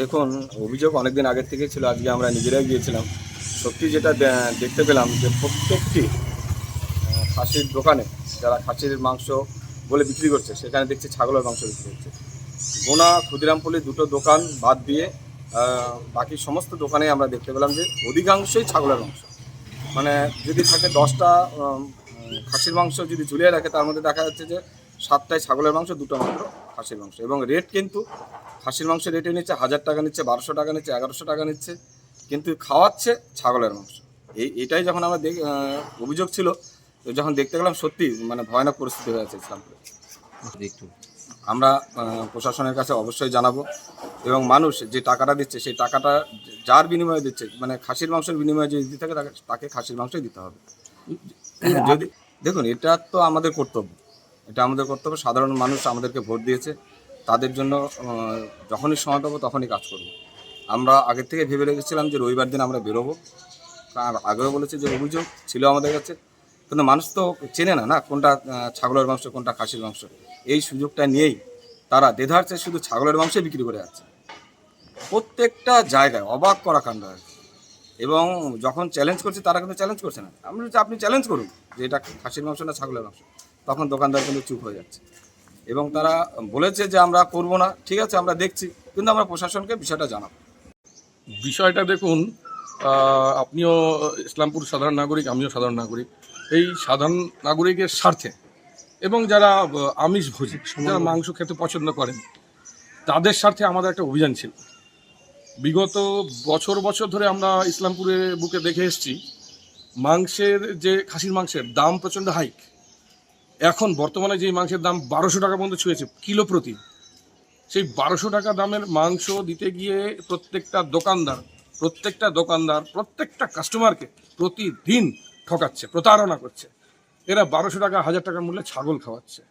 দেখুন, অভিযোগ অনেকদিন আগের থেকেই ছিল। আজকে আমরা নিজেরাই গিয়েছিলাম। সত্যি যেটা দেখতে পেলাম যে প্রত্যেকটি খাসির দোকানে যারা খাসির মাংস বলে বিক্রি করছে সেখানে দেখছি ছাগলের মাংস বিক্রি হচ্ছে। গোনা ক্ষুদিরামপল্লির দুটো দোকান বাদ দিয়ে বাকি সমস্ত দোকানে আমরা দেখতে পেলাম যে অধিকাংশই ছাগলের মাংস। মানে যদি থাকে 10টা খাসির মাংস যদি ঝুলিয়ে রাখে, তার মধ্যে দেখা যাচ্ছে যে 7টায় ছাগলের মাংস, 2টো মাত্র খাসির মাংস। এবং রেট কিন্তু খাসির মাংসের রেটে নিচ্ছে 1000 টাকা নিচ্ছে, 1200 টাকা নিচ্ছে, 1100 টাকা নিচ্ছে, কিন্তু খাওয়াচ্ছে ছাগলের মাংস। এটাই যখন আমরা অভিযোগ ছিল, তো যখন দেখতে গেলাম সত্যি মানে ভয়ানক পরিস্থিতি হয়ে আছে ইসলামপুরে। আমরা প্রশাসনের কাছে অবশ্যই জানাবো, এবং মানুষ যে টাকাটা দিচ্ছে সেই টাকাটা যার বিনিময়ে দিচ্ছে, মানে খাসির মাংসের বিনিময়ে যদি দিতে থাকে তাকে খাসির মাংসই দিতে হবে। যদি দেখুন, এটা তো আমাদের কর্তব্য, এটা আমাদের কর্তব্য। সাধারণ মানুষ আমাদেরকে ভোট দিয়েছে, তাদের জন্য যখনই সময় পাবো তখনই কাজ করব। আমরা আগের থেকে ভেবে রেখেছিলাম যে রবিবার দিন আমরা বেরোবো। আর আগেও বলেছে যে অভিযোগ ছিল আমাদের কাছে, কিন্তু মানুষ তো চেনে না কোনটা ছাগলের মাংস কোনটা খাসির মাংস। এই সুযোগটা নিয়েই তারা দেধারছে শুধু ছাগলের মাংসই বিক্রি করে যাচ্ছে প্রত্যেকটা জায়গায়। অবাক করা কাণ্ড হয়। এবং যখন চ্যালেঞ্জ করছে তারা কিন্তু চ্যালেঞ্জ করছে না। আমি বলছি আপনি চ্যালেঞ্জ করুন যে এটা খাসির মাংস না ছাগলের মাংস, তখন দোকানদার কিন্তু চুপ হয়ে যাচ্ছে। এবং তারা বলেছে যে আমরা করব না, ঠিক আছে আমরা দেখছি, কিন্তু আমরা প্রশাসনকে বিষয়টা জানাবো। বিষয়টা দেখুন, আপনিও ইসলামপুর সাধারণ নাগরিক, আমিও সাধারণ নাগরিক। এই সাধারণ নাগরিকের স্বার্থে এবং যারা আমিষ ভোজী, যারা মাংস খেতে পছন্দ করেন, তাদের স্বার্থে আমাদের একটা অভিযান ছিল। বিগত বছর বছর ধরে আমরা ইসলামপুরের বুকে দেখে এসেছি মাংসের যে খাসির মাংসের দাম প্রচণ্ড হাইক। এখন বর্তমানে যে মাংসের দাম 1200 টাকা পর্যন্ত ছুঁয়েছে কিলো প্রতি। সেই 1200 টাকা দামের মাংস দিতে গিয়ে প্রত্যেকটা দোকানদার প্রত্যেকটা কাস্টমারকে প্রতিদিন ঠকাচ্ছে, প্রতারণা করছে। এরা 1200 টাকা 1000 টাকার মূল্যে ছাগল খাওয়াচ্ছে।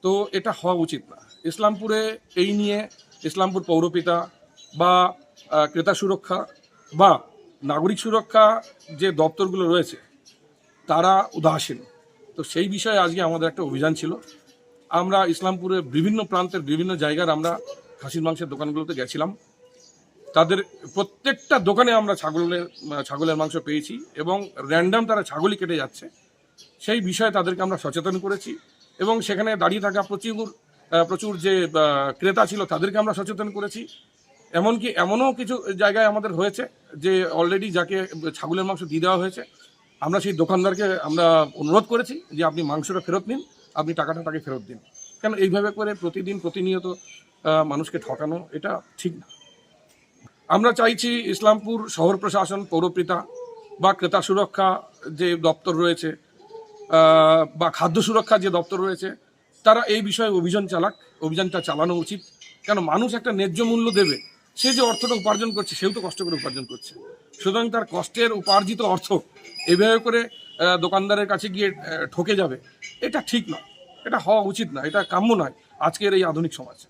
তো এটা হওয়া উচিত না। ইসলামপুরে এই নিয়ে ইসলামপুর পৌরপিতা বা ক্রেতা সুরক্ষা বা নাগরিক সুরক্ষা যে দপ্তরগুলো রয়েছে তারা উদাসীন। তো সেই বিষয়ে আজকে আমাদের একটা অভিযান ছিল। আমরা ইসলামপুরের বিভিন্ন প্রান্তের বিভিন্ন জায়গার আমরা খাসির মাংসের দোকানগুলোতে গেছিলাম। তাদের প্রত্যেকটা দোকানে আমরা ছাগলের মাংস পেয়েছি, এবং র্যান্ডাম তারা ছাগলই কেটে যাচ্ছে সেই বিষয়ে তাদেরকে আমরা সচেতন করেছি। এবং সেখানে দাঁড়িয়ে থাকা প্রচুর যে ক্রেতা ছিল তাদেরকে আমরা সচেতন করেছি। এমনকি এমনও কিছু জায়গায় আমাদের হয়েছে যে অলরেডি যাকে ছাগলের মাংস দিয়ে দেওয়া হয়েছে, আমরা সেই দোকানদারকে আমরা অনুরোধ করেছি যে আপনি মাংসটা ফেরত নিন, আপনি টাকাটা তাকে ফেরত দিন। কেন এইভাবে করে প্রতিনিয়ত মানুষকে ঠকানো এটা ঠিক না। আমরা চাইছি ইসলামপুর শহর প্রশাসন, পৌরপিতা বা ক্রেতা সুরক্ষা যে দপ্তর রয়েছে বা খাদ্য সুরক্ষা যে দপ্তর রয়েছে, তারা এই বিষয়ে অভিযানটা চালানো উচিত। কেন মানুষ একটা ন্যায্য মূল্য দেবে, সে যে অর্থটা উপার্জন করছে সেও তো কষ্ট করে উপার্জন করছে। সুতরাং তার কষ্টের উপার্জিত অর্থ এভাবে করে দোকানদারের কাছে গিয়ে ঠকে যাবে, এটা ঠিক নয়, এটা হওয়া উচিত না, এটা কাম্য নয় আজকের এই আধুনিক সমাজে।